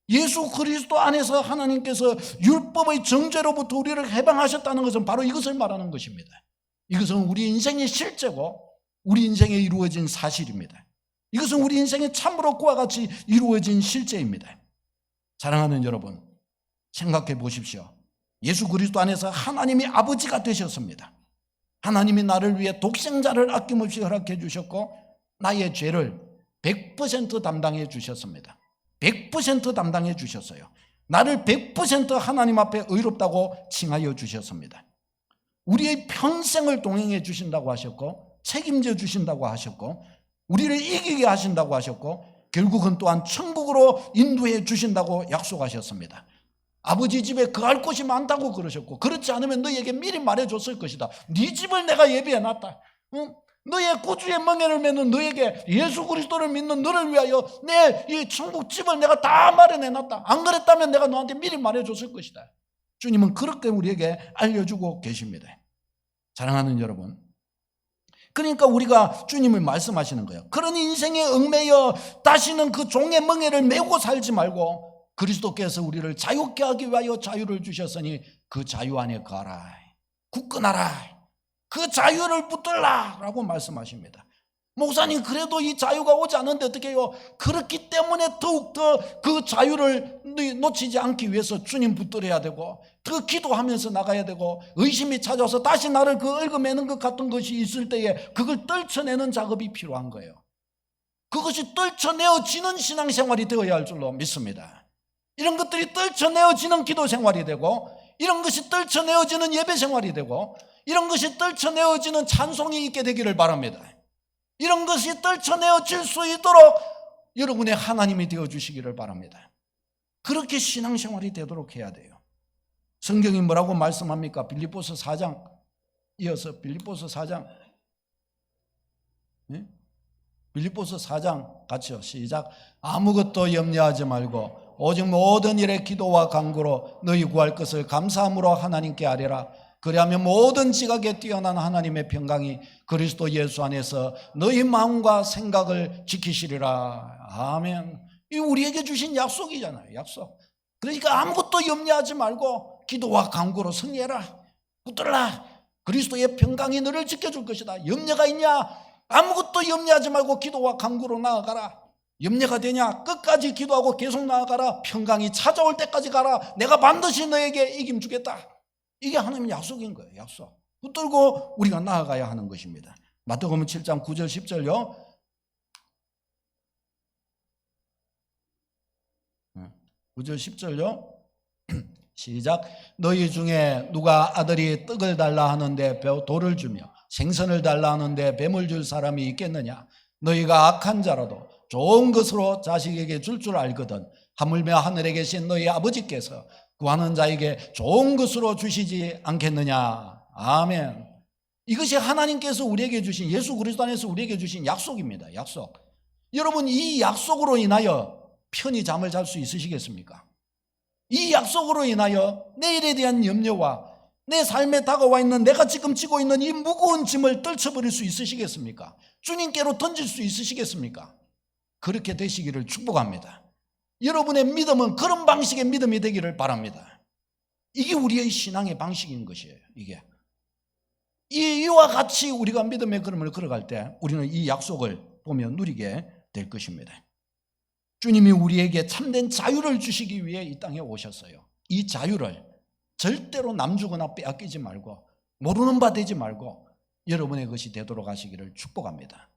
예수 그리스도 안에서 하나님께서 율법의 정죄로부터 우리를 해방하셨다는 것은 바로 이것을 말하는 것입니다. 이것은 우리 인생의 실제고 우리 인생에 이루어진 사실입니다. 이것은 우리 인생에 참으로 그와 같이 이루어진 실제입니다. 사랑하는 여러분, 생각해 보십시오. 예수 그리스도 안에서 하나님이 아버지가 되셨습니다. 하나님이 나를 위해 독생자를 아낌없이 허락해 주셨고 나의 죄를 100% 담당해 주셨습니다. 100% 담당해 주셨어요. 나를 100% 하나님 앞에 의롭다고 칭하여 주셨습니다. 우리의 평생을 동행해 주신다고 하셨고 책임져 주신다고 하셨고 우리를 이기게 하신다고 하셨고 결국은 또한 천국으로 인도해 주신다고 약속하셨습니다. 아버지 집에 거할 곳이 많다고 그러셨고 그렇지 않으면 너에게 미리 말해줬을 것이다. 네 집을 내가 예비해놨다. 너의 구주의 멍에를 메는 너에게 예수 그리스도를 믿는 너를 위하여 내 이 천국 집을 내가 다 마련해놨다. 안 그랬다면 내가 너한테 미리 말해줬을 것이다. 주님은 그렇게 우리에게 알려주고 계십니다. 사랑하는 여러분, 그러니까 우리가 주님을 말씀하시는 거예요. 그런 인생에 얽매여 다시는 그 종의 멍에를 메고 살지 말고 그리스도께서 우리를 자유케 하기 위하여 자유를 주셨으니 그 자유 안에 거하라. 굳건하라. 그 자유를 붙들라 라고 말씀하십니다. 목사님, 그래도 이 자유가 오지 않는데 어떻게 해요? 그렇기 때문에 더욱더 그 자유를 놓치지 않기 위해서 주님 붙들어야 되고 더 기도하면서 나가야 되고 의심이 찾아와서 다시 나를 그 얽어매는 것 같은 것이 있을 때에 그걸 떨쳐내는 작업이 필요한 거예요. 그것이 떨쳐내어지는 신앙생활이 되어야 할 줄로 믿습니다. 이런 것들이 떨쳐내어지는 기도생활이 되고 이런 것이 떨쳐내어지는 예배생활이 되고 이런 것이 떨쳐내어지는 찬송이 있게 되기를 바랍니다. 이런 것이 떨쳐내어질 수 있도록 여러분의 하나님이 되어주시기를 바랍니다. 그렇게 신앙생활이 되도록 해야 돼요. 성경이 뭐라고 말씀합니까? 빌립보서 4장 이어서 빌립보서 4장 네? 빌립보서 4장 같이요. 시작. 아무것도 염려하지 말고 오직 모든 일에 기도와 간구로 너희 구할 것을 감사함으로 하나님께 아뢰라. 그리하면 모든 지각에 뛰어난 하나님의 평강이 그리스도 예수 안에서 너희 마음과 생각을 지키시리라. 아멘. 이 우리에게 주신 약속이잖아요. 약속. 그러니까 아무것도 염려하지 말고 기도와 간구로 승리해라. 붙들라. 그리스도의 평강이 너를 지켜줄 것이다. 염려가 있냐? 아무것도 염려하지 말고 기도와 간구로 나아가라. 염려가 되냐? 끝까지 기도하고 계속 나아가라. 평강이 찾아올 때까지 가라. 내가 반드시 너에게 이김 주겠다. 이게 하나님의 약속인 거예요. 약속. 붙들고 우리가 나아가야 하는 것입니다. 마태복음 7장 9절 10절요. 9절 10절요. 시작. 너희 중에 누가 아들이 떡을 달라 하는데 돌을 주며 생선을 달라 하는데 뱀을 줄 사람이 있겠느냐? 너희가 악한 자라도 좋은 것으로 자식에게 줄 알거든 하물며 하늘에 계신 너희 아버지께서 구하는 자에게 좋은 것으로 주시지 않겠느냐? 아멘. 이것이 하나님께서 우리에게 주신, 예수 그리스도 안에서 우리에게 주신 약속입니다. 약속. 여러분, 이 약속으로 인하여 편히 잠을 잘 수 있으시겠습니까? 이 약속으로 인하여 내일에 대한 염려와 내 삶에 다가와 있는, 내가 지금 지고 있는 이 무거운 짐을 떨쳐버릴 수 있으시겠습니까? 주님께로 던질 수 있으시겠습니까? 그렇게 되시기를 축복합니다. 여러분의 믿음은 그런 방식의 믿음이 되기를 바랍니다. 이게 우리의 신앙의 방식인 것이에요. 이와 같이 우리가 믿음의 걸음을 걸어갈 때 우리는 이 약속을 보며 누리게 될 것입니다. 주님이 우리에게 참된 자유를 주시기 위해 이 땅에 오셨어요. 이 자유를 절대로 남주거나 빼앗기지 말고 모르는 바 되지 말고 여러분의 것이 되도록 하시기를 축복합니다.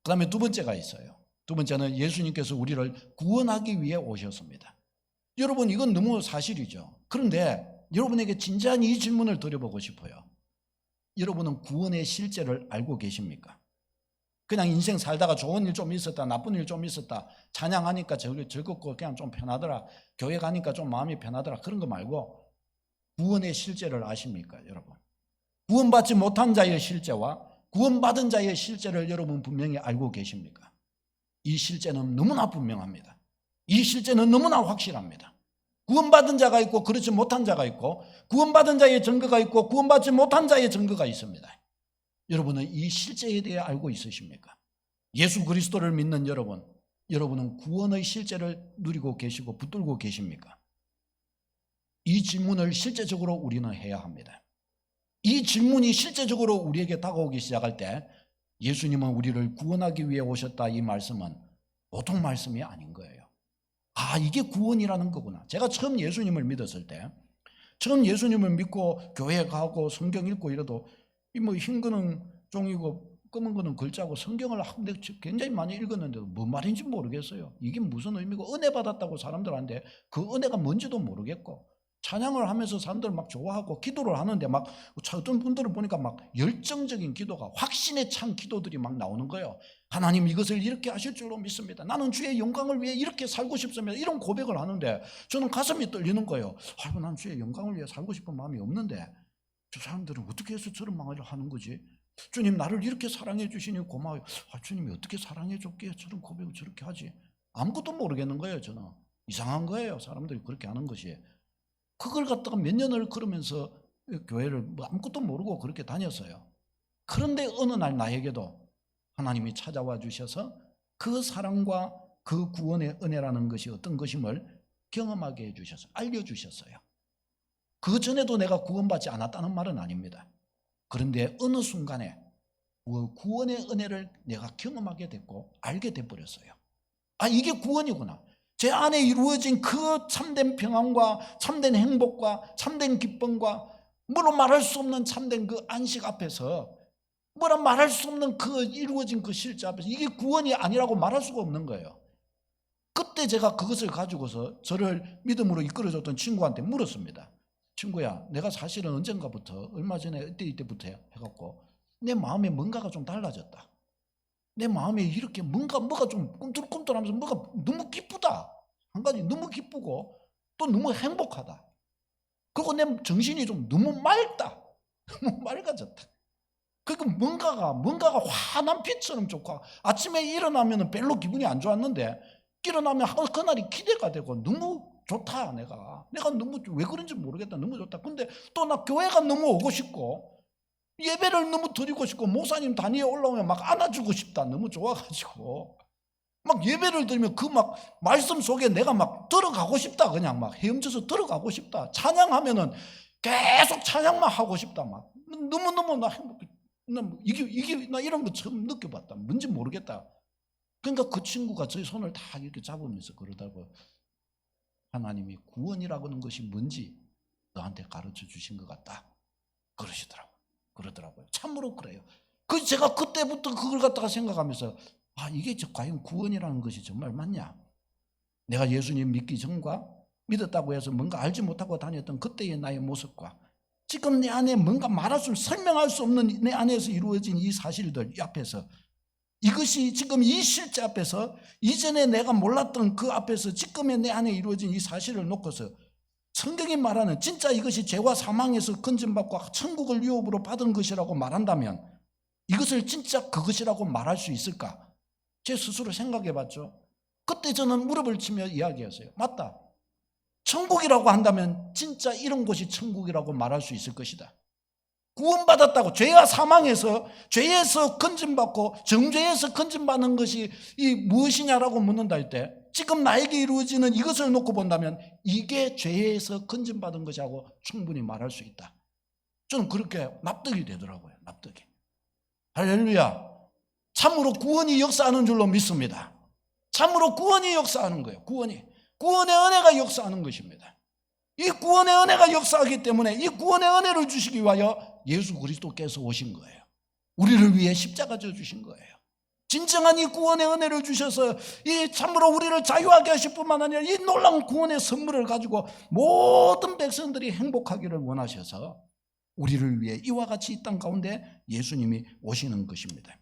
그 다음에 두 번째가 있어요. 두 번째는 예수님께서 우리를 구원하기 위해 오셨습니다. 여러분, 이건 너무 사실이죠. 그런데 여러분에게 진지한 이 질문을 드려보고 싶어요. 여러분은 구원의 실제를 알고 계십니까? 그냥 인생 살다가 좋은 일 좀 있었다, 나쁜 일 좀 있었다, 찬양하니까 즐겁고 그냥 좀 편하더라, 교회 가니까 좀 마음이 편하더라, 그런 거 말고 구원의 실제를 아십니까, 여러분? 구원받지 못한 자의 실제와 구원받은 자의 실제를 여러분 분명히 알고 계십니까? 이 실제는 너무나 분명합니다. 이 실제는 너무나 확실합니다. 구원받은 자가 있고 그렇지 못한 자가 있고, 구원받은 자의 증거가 있고 구원받지 못한 자의 증거가 있습니다. 여러분은 이 실제에 대해 알고 있으십니까? 예수 그리스도를 믿는 여러분은 구원의 실제를 누리고 계시고 붙들고 계십니까? 이 질문을 실제적으로 우리는 해야 합니다. 이 질문이 실제적으로 우리에게 다가오기 시작할 때 예수님은 우리를 구원하기 위해 오셨다, 이 말씀은 보통 말씀이 아닌 거예요. 아, 이게 구원이라는 거구나. 제가 처음 예수님을 믿었을 때, 처음 예수님을 믿고 교회 가고 성경 읽고 이래도 흰 거는 종이고 검은 거는 글자고 성경을 굉장히 많이 읽었는데도 뭔 말인지 모르겠어요. 이게 무슨 의미고, 은혜 받았다고 사람들한테 그 은혜가 뭔지도 모르겠고, 찬양을 하면서 사람들 막 좋아하고 기도를 하는데 막 어떤 분들을 보니까 막 열정적인 기도가, 확신에 찬 기도들이 막 나오는 거예요. 하나님, 이것을 이렇게 하실 줄로 믿습니다. 나는 주의 영광을 위해 이렇게 살고 싶습니다. 이런 고백을 하는데 저는 가슴이 떨리는 거예요. 아이고, 난 주의 영광을 위해 살고 싶은 마음이 없는데 저 사람들은 어떻게 해서 저런 말을 하는 거지? 주님, 나를 이렇게 사랑해 주시니 고마워요. 주님이 어떻게 사랑해 줬기에 저런 고백을 저렇게 하지? 아무것도 모르겠는 거예요. 저는 이상한 거예요. 사람들이 그렇게 하는 것이. 그걸 갖다가 몇 년을 걸으면서 교회를 아무것도 모르고 그렇게 다녔어요. 그런데 어느 날 나에게도 하나님이 찾아와 주셔서 그 사랑과 그 구원의 은혜라는 것이 어떤 것임을 경험하게 해주셔서 알려주셨어요. 그 전에도 내가 구원받지 않았다는 말은 아닙니다. 그런데 어느 순간에 구원의 은혜를 내가 경험하게 됐고 알게 돼버렸어요. 아, 이게 구원이구나. 제 안에 이루어진 그 참된 평안과 참된 행복과 참된 기쁨과 뭐로 말할 수 없는 참된 그 안식 앞에서, 뭐라 말할 수 없는 그 이루어진 그 실제 앞에서 이게 구원이 아니라고 말할 수가 없는 거예요. 그때 제가 그것을 가지고서 저를 믿음으로 이끌어줬던 친구한테 물었습니다. 친구야, 내가 사실은 언젠가부터, 얼마 전에 이때부터 해갖고 내 마음에 뭔가가 좀 달라졌다. 내 마음에 이렇게 뭐가 좀 꿈틀꿈틀하면서 뭐가 너무 기쁘다. 한 가지 너무 기쁘고 또 너무 행복하다. 그리고 내 정신이 좀 너무 맑다. 너무 맑아졌다. 그러니까 뭔가가 환한 빛처럼 좋고, 아침에 일어나면 별로 기분이 안 좋았는데 일어나면 그날이 기대가 되고 너무 좋다. 내가 너무, 왜 그런지 모르겠다. 너무 좋다. 근데 또 나 교회가 너무 오고 싶고 예배를 너무 드리고 싶고 목사님 단위에 올라오면 막 안아주고 싶다. 너무 좋아가지고 막 예배를 드리면 그 막 말씀 속에 내가 막 들어가고 싶다. 그냥 막 헤엄쳐서 들어가고 싶다. 찬양하면은 계속 찬양만 하고 싶다. 막 너무너무 나 행복해. 나 이런 거 처음 느껴봤다. 뭔지 모르겠다. 그러니까 그 친구가 제 손을 다 이렇게 잡으면서 그러다고, 하나님이 구원이라고 하는 것이 뭔지 너한테 가르쳐 주신 것 같다. 그러더라고요. 참으로 그래요. 그 제가 그때부터 그걸 갖다가 생각하면서, 아, 이게 과연 구원이라는 것이 정말 맞냐? 내가 예수님 믿기 전과 믿었다고 해서 뭔가 알지 못하고 다녔던 그때의 나의 모습과 지금 내 안에 뭔가 말할 수 설명할 수 없는 내 안에서 이루어진 이 사실들 앞에서, 이것이 지금 이 실제 앞에서, 이전에 내가 몰랐던 그 앞에서 지금의 내 안에 이루어진 이 사실을 놓고서 성경이 말하는 진짜 이것이 죄와 사망에서 건진받고 천국을 유업으로 받은 것이라고 말한다면 이것을 진짜 그것이라고 말할 수 있을까? 제 스스로 생각해 봤죠. 그때 저는 무릎을 치며 이야기했어요. 맞다. 천국이라고 한다면 진짜 이런 곳이 천국이라고 말할 수 있을 것이다. 구원받았다고, 죄와 사망에서, 죄에서 건진받고 정죄에서 건진받는 것이 이 무엇이냐라고 묻는다 할 때 지금 나에게 이루어지는 이것을 놓고 본다면 이게 죄에서 건진받은 것이라고 충분히 말할 수 있다. 저는 그렇게 납득이 되더라고요. 납득이. 할렐루야. 참으로 구원이 역사하는 줄로 믿습니다. 참으로 구원이 역사하는 거예요. 구원의 은혜가 역사하는 것입니다. 이 구원의 은혜가 역사하기 때문에 이 구원의 은혜를 주시기 위하여 예수 그리스도께서 오신 거예요. 우리를 위해 십자가 져 주신 거예요. 진정한 이 구원의 은혜를 주셔서 이 참으로 우리를 자유하게 하실 뿐만 아니라 이 놀라운 구원의 선물을 가지고 모든 백성들이 행복하기를 원하셔서 우리를 위해 이와 같이 이 땅 가운데 예수님이 오시는 것입니다.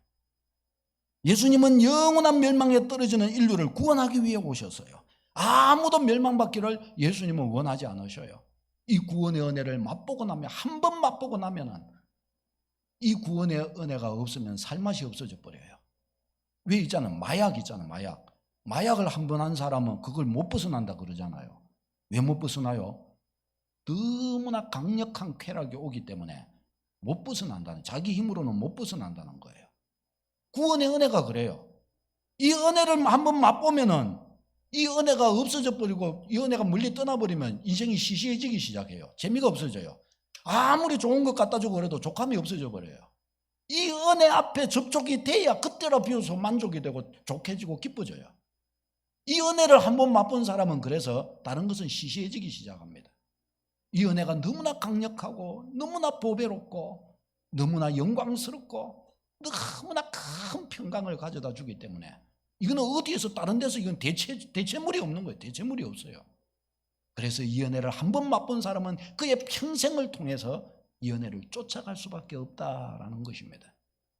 예수님은 영원한 멸망에 떨어지는 인류를 구원하기 위해 오셨어요. 아무도 멸망받기를 예수님은 원하지 않으셔요. 이 구원의 은혜를 맛보고 나면, 한 번 맛보고 나면은 이 구원의 은혜가 없으면 살맛이 없어져 버려요. 왜 있잖아요. 마약 있잖아요. 마약을 한 번 한 사람은 그걸 못 벗어난다 그러잖아요. 왜 못 벗어나요? 너무나 강력한 쾌락이 오기 때문에 못 벗어난다는, 자기 힘으로는 못 벗어난다는 거예요. 구원의 은혜가 그래요. 이 은혜를 한번 맛보면은 이 은혜가 없어져 버리고 이 은혜가 멀리 떠나버리면 인생이 시시해지기 시작해요. 재미가 없어져요. 아무리 좋은 것 갖다 주고 그래도 족함이 없어져 버려요. 이 은혜 앞에 접촉이 돼야 그때로 비로소 만족이 되고 좋게지고 기뻐져요. 이 은혜를 한번 맛본 사람은 그래서 다른 것은 시시해지기 시작합니다. 이 은혜가 너무나 강력하고 너무나 보배롭고 너무나 영광스럽고 너무나 큰 평강을 가져다 주기 때문에 이거는 어디에서 다른 데서 이건 대체물이 없는 거예요. 대체물이 없어요. 그래서 이 은혜를 한번 맛본 사람은 그의 평생을 통해서 이 은혜를 쫓아갈 수밖에 없다라는 것입니다.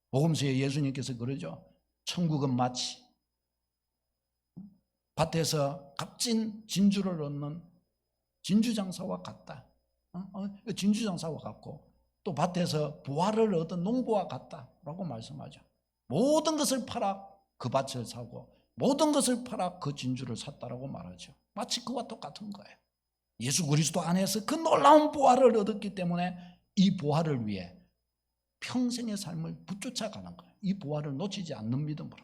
복음서에 예수님께서 그러죠. 천국은 마치 밭에서 값진 진주를 얻는 진주장사와 같다. 진주장사와 같고 또 밭에서 보화를 얻은 농부와 같다라고 말씀하죠. 모든 것을 팔아 그 밭을 사고 모든 것을 팔아 그 진주를 샀다라고 말하죠. 마치 그와 똑같은 거예요. 예수 그리스도 안에서 그 놀라운 보화를 얻었기 때문에 이 보화를 위해 평생의 삶을 붙쫓아가는 거예요. 이 보화를 놓치지 않는 믿음으로.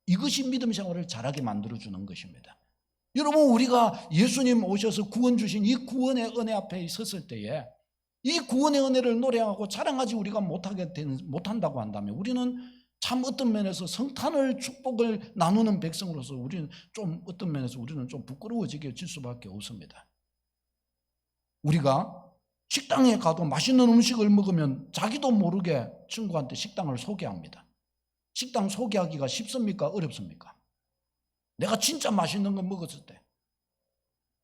이것이 믿음 생활을 잘하게 만들어주는 것입니다. 여러분, 우리가 예수님 오셔서 구원 주신 이 구원의 은혜 앞에 섰을 때에 이 구원의 은혜를 노래하고 자랑하지 우리가 못한다고 한다면 우리는 참 어떤 면에서 성탄을 축복을 나누는 백성으로서 우리는 좀 어떤 면에서 우리는 좀 부끄러워지게 질 수밖에 없습니다. 우리가 식당에 가도 맛있는 음식을 먹으면 자기도 모르게 친구한테 식당을 소개합니다. 식당 소개하기가 쉽습니까? 어렵습니까? 내가 진짜 맛있는 거 먹었을 때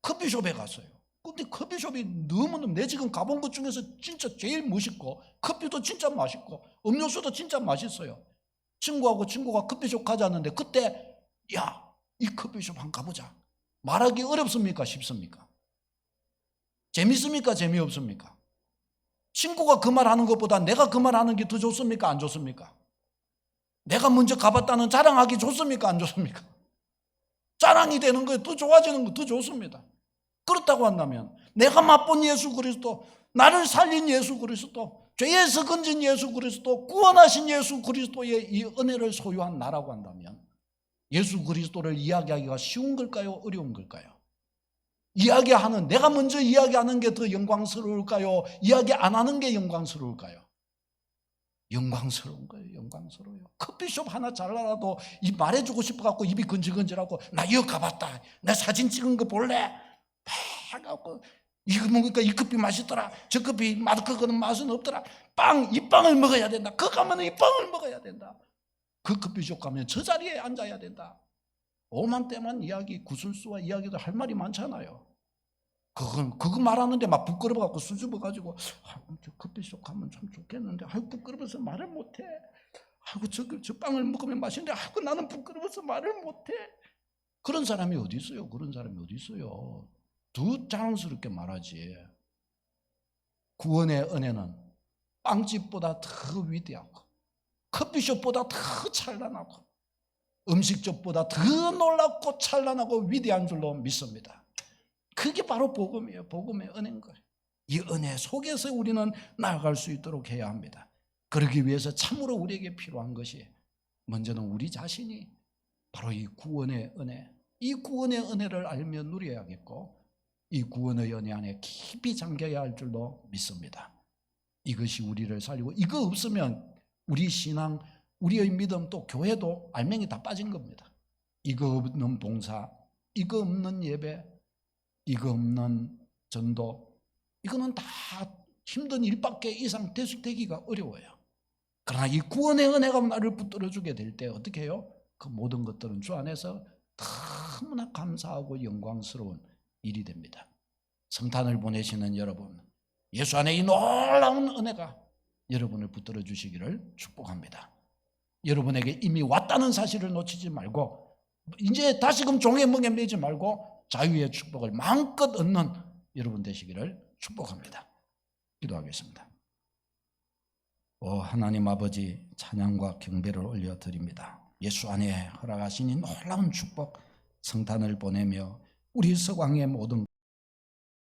커피숍에 갔어요. 근데 커피숍이 너무너무 내 지금 가본 것 중에서 진짜 제일 멋있고 커피도 진짜 맛있고 음료수도 진짜 맛있어요. 친구가 커피숍 가자는데 그때 야, 이 커피숍 한번 가보자. 말하기 어렵습니까? 쉽습니까? 재밌습니까? 재미없습니까? 친구가 그 말하는 것보다 내가 그 말하는 게 더 좋습니까? 안 좋습니까? 내가 먼저 가봤다는 자랑하기 좋습니까? 안 좋습니까? 자랑이 되는 거예요. 더 좋아지는 거 더 좋습니다. 그렇다고 한다면 내가 맛본 예수 그리스도, 나를 살린 예수 그리스도, 죄에서 건진 예수 그리스도, 구원하신 예수 그리스도의 이 은혜를 소유한 나라고 한다면 예수 그리스도를 이야기하기가 쉬운 걸까요? 어려운 걸까요? 내가 먼저 이야기하는 게 더 영광스러울까요? 이야기 안 하는 게 영광스러울까요? 영광스러운 거예요. 영광스러워요. 커피숍 하나 잘라도 이 말해주고 싶어갖고 입이 건질건질하고 나 이거 가봤다. 나 사진 찍은 거 볼래? 해갖고 이거 먹으니까 이 커피 맛있더라. 저 커피 그거는 맛은 없더라. 이 빵을 먹어야 된다. 그 가면 이 빵을 먹어야 된다. 그 커피숍 가면 저 자리에 앉아야 된다. 오만 때만 이야기, 구술수와 이야기도 할 말이 많잖아요. 그거 말하는데 막 부끄러워갖고 수줍어가지고, 저 커피숍 가면 참 좋겠는데, 부끄러워서 말을 못해. 저 빵을 먹으면 맛있는데, 나는 부끄러워서 말을 못해. 그런 사람이 어디 있어요? 그런 사람이 어디 있어요? 더 자랑스럽게 말하지. 구원의 은혜는 빵집보다 더 위대하고, 커피숍보다 더 찬란하고, 음식점보다 더 놀랍고 찬란하고 위대한 줄로 믿습니다. 그게 바로 복음이에요. 복음의 은혜인 거예요. 이 은혜 속에서 우리는 나아갈 수 있도록 해야 합니다. 그러기 위해서 참으로 우리에게 필요한 것이 먼저는 우리 자신이 바로 이 구원의 은혜, 이 구원의 은혜를 알며 누려야겠고, 이 구원의 은혜 안에 깊이 잠겨야 할 줄로 믿습니다. 이것이 우리를 살리고, 이거 없으면 우리 신앙, 우리의 믿음, 또 교회도 알맹이 다 빠진 겁니다. 이거 없는 봉사, 이거 없는 예배, 이거 없는 전도, 이거는 다 힘든 일밖에 이상 되기가 어려워요. 그러나 이 구원의 은혜가 나를 붙들어주게 될 때 어떻게 해요? 그 모든 것들은 주 안에서 너무나 감사하고 영광스러운 일이 됩니다. 성탄을 보내시는 여러분, 예수 안에 이 놀라운 은혜가 여러분을 붙들어 주시기를 축복합니다. 여러분에게 이미 왔다는 사실을 놓치지 말고, 이제 다시금 종의 멍에 매지 말고 자유의 축복을 마음껏 얻는 여러분 되시기를 축복합니다. 기도하겠습니다. 하나님 아버지, 찬양과 경배를 올려드립니다. 예수 안에 허락하신 이 놀라운 축복, 성탄을 보내며 우리 서광의 모든